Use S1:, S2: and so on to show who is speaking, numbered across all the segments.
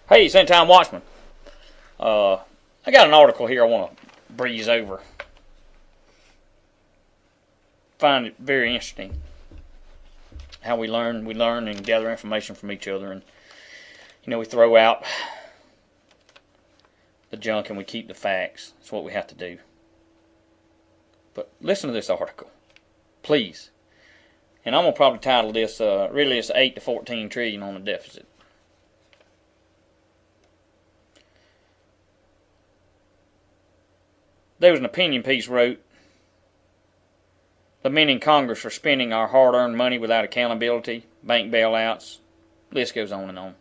S1: Hey, it's Endtime Watchman. I got an article here I want to breeze over. Find it very interesting how we learn and gather information from each other, and we throw out the junk and we keep the facts. That's what we have to do. But listen to this article, please. And I'm gonna probably title this really it's 8 to 14 trillion on the deficit. There was an opinion piece wrote, the men in Congress are spending our hard-earned money without accountability, bank bailouts, list goes on and on.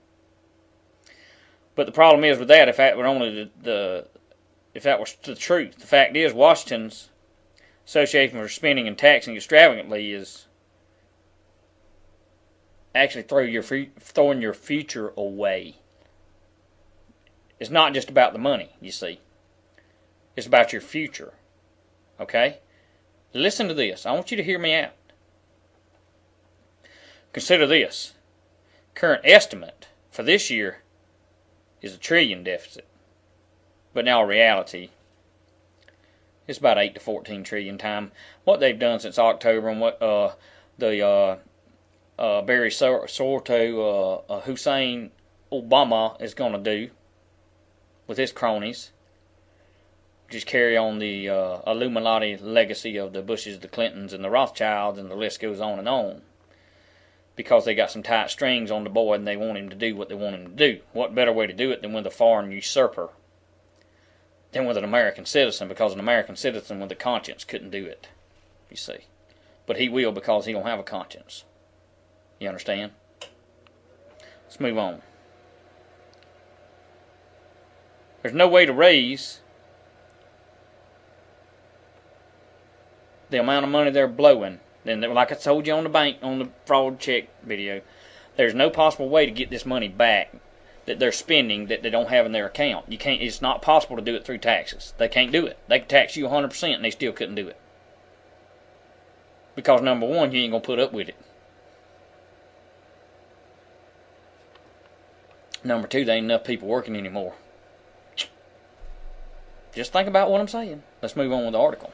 S1: But the problem is with that, if that were only if that was the truth, the fact is Washington's Association for Spending and Taxing Extravagantly is actually throwing your future away. It's not just about the money, you see. It's about your future. Okay? Listen to this. I want you to hear me out. Consider this. Current estimate for this year is $1 trillion deficit. But now reality, it's about 8 to 14 trillion time. What they've done since October and what Barry Soto, Hussein Obama is going to do with his cronies, just carry on the Illuminati legacy of the Bushes, the Clintons, and the Rothschilds, and the list goes on and on. Because they got some tight strings on the boy and they want him to do what they want him to do. What better way to do it than with a foreign usurper? Than with an American citizen, because an American citizen with a conscience couldn't do it, you see. But he will, because he don't have a conscience. You understand? Let's move on. There's no way to raise the amount of money they're blowing. Then, like I told you on the fraud check video, there's no possible way to get this money back that they're spending that they don't have in their account. You can't. It's not possible to do it through taxes. They can't do it. They can tax you 100% and they still couldn't do it. Because number one, you ain't gonna put up with it. Number two, there ain't enough people working anymore. Just think about what I'm saying. Let's move on with the article.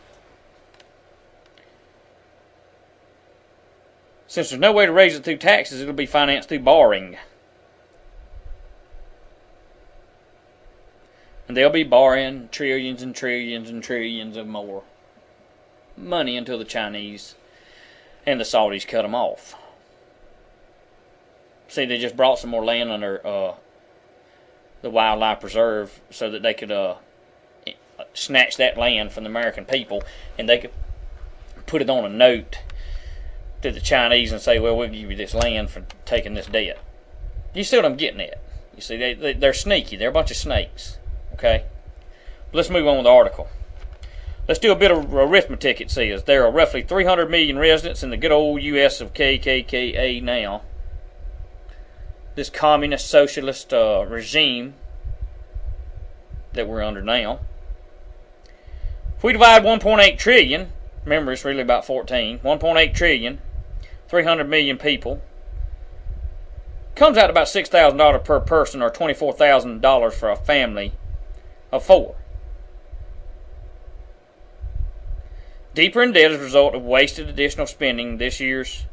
S1: Since there's no way to raise it through taxes, it'll be financed through borrowing. And they'll be borrowing trillions and trillions and trillions of more money until the Chinese and the Saudis cut them off. See, they just brought some more land under the wildlife preserve so that they could snatch that land from the American people, and they could put it on a note to the Chinese and say, well, we'll give you this land for taking this debt. You see what I'm getting at? You see, they're sneaky. They're a bunch of snakes. Okay? But let's move on with the article. Let's do a bit of arithmetic. It says there are roughly 300 million residents in the good old U.S. of KKKA now. This communist socialist regime that we're under now. If we divide 1.8 trillion, remember it's really about 14, 1.8 trillion, 300 million people, comes out to about $6,000 per person, or $24,000 for a family of 4. Deeper in debt as a result of wasted additional spending this year's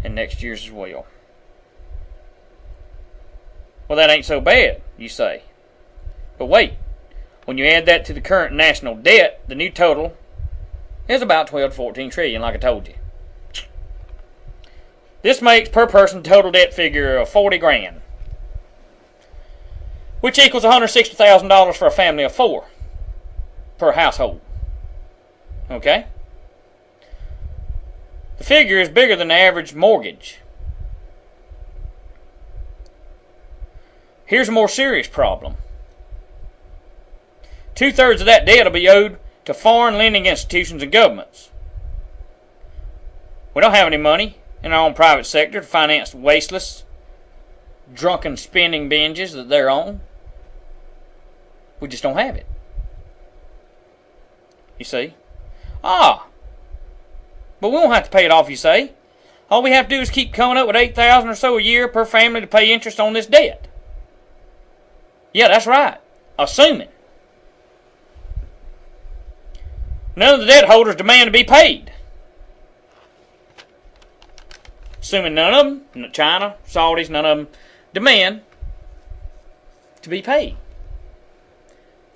S1: and next year's as well. Well, that ain't so bad, you say. But wait, when you add that to the current national debt, the new total is about 12 to 14 trillion, like I told you. This makes per person total debt figure of 40 grand, which equals $160,000 for a family of 4 per household. Okay? The figure is bigger than the average mortgage. Here's a more serious problem. 2/3 of that debt will be owed to foreign lending institutions and governments. We don't have any money in our own private sector to finance wasteless, drunken spending binges that they're on. We just don't have it. You see? But we won't have to pay it off, you say. All we have to do is keep coming up with $8,000 or so a year per family to pay interest on this debt. Yeah, that's right. Assuming. None of the debt holders demand to be paid. Assuming none of them, China, Saudis, none of them demand to be paid.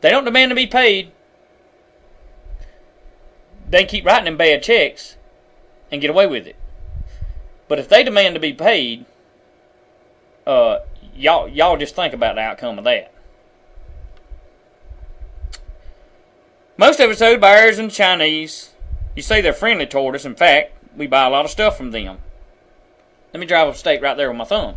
S1: They don't demand to be paid. They can keep writing them bad checks and get away with it. But if they demand to be paid, y'all just think about the outcome of that. Most of it's owed by Arabs and Chinese. You say they're friendly toward us. In fact, we buy a lot of stuff from them. Let me drive a stake right there with my thumb.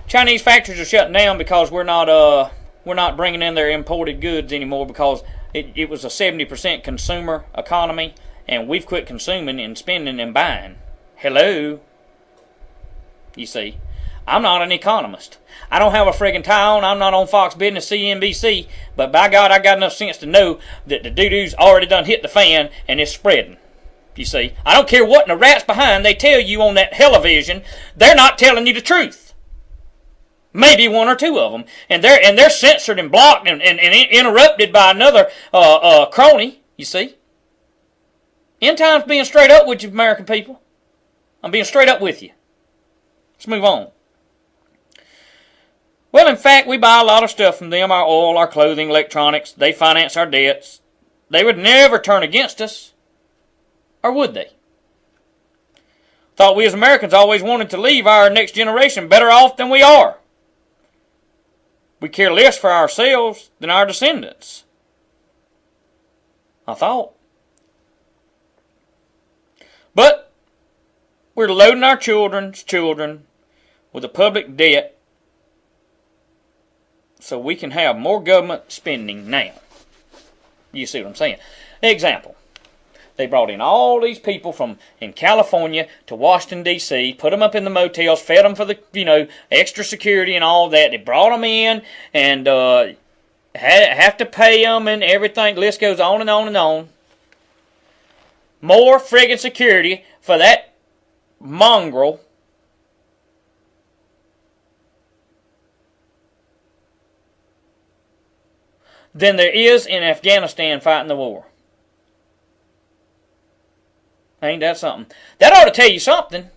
S1: Chinese factories are shutting down because we're not bringing in their imported goods anymore because it was a 70% consumer economy, and we've quit consuming and spending and buying. Hello? You see, I'm not an economist. I don't have a friggin' tie on. I'm not on Fox Business, CNBC, but by God, I got enough sense to know that the doo-doo's already done hit the fan and it's spreading. You see, I don't care what in the rat's behind they tell you on that television. They're not telling you the truth. Maybe one or two of them, and they're censored and blocked and interrupted by another crony. You see, End Time's being straight up with you, American people. I'm being straight up with you. Let's move on. Well, in fact, we buy a lot of stuff from them, our oil, our clothing, electronics. They finance our debts. They would never turn against us. Or would they? Thought we as Americans always wanted to leave our next generation better off than we are. We care less for ourselves than our descendants. I thought. But we're loading our children's children with a public debt so we can have more government spending now. You see what I'm saying? Example. They brought in all these people from in California to Washington, D.C., put them up in the motels, fed them for the, extra security and all that. They brought them in and have to pay them and everything. The list goes on and on and on. More friggin' security for that mongrel than there is in Afghanistan fighting the war. Ain't that something? That ought to tell you something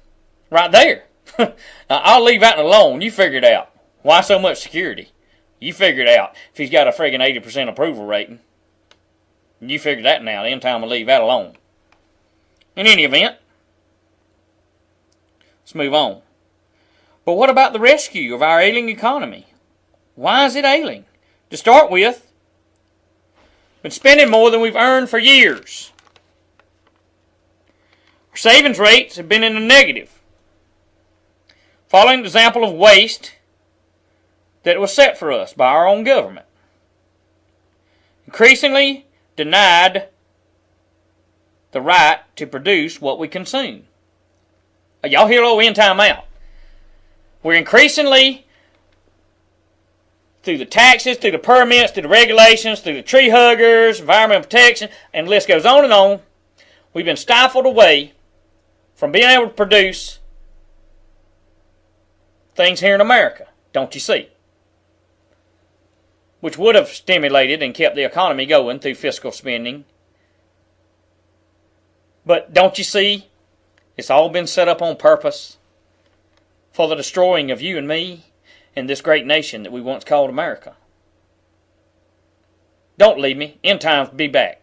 S1: right there. Now, I'll leave that alone. You figure it out. Why so much security? You figure it out. If he's got a friggin' 80% approval rating, you figure that out. End Time will leave that alone. In any event, let's move on. But what about the rescue of our ailing economy? Why is it ailing? To start with, been spending more than we've earned for years. Our savings rates have been in the negative, following the example of waste that was set for us by our own government. Increasingly denied the right to produce what we consume. Y'all hear a little End Time out. We're increasingly, through the taxes, through the permits, through the regulations, through the tree huggers, environmental protection, and the list goes on and on, we've been stifled away from being able to produce things here in America, don't you see? Which would have stimulated and kept the economy going through fiscal spending. But don't you see? It's all been set up on purpose for the destroying of you and me and this great nation that we once called America. Don't leave me. End Times be back.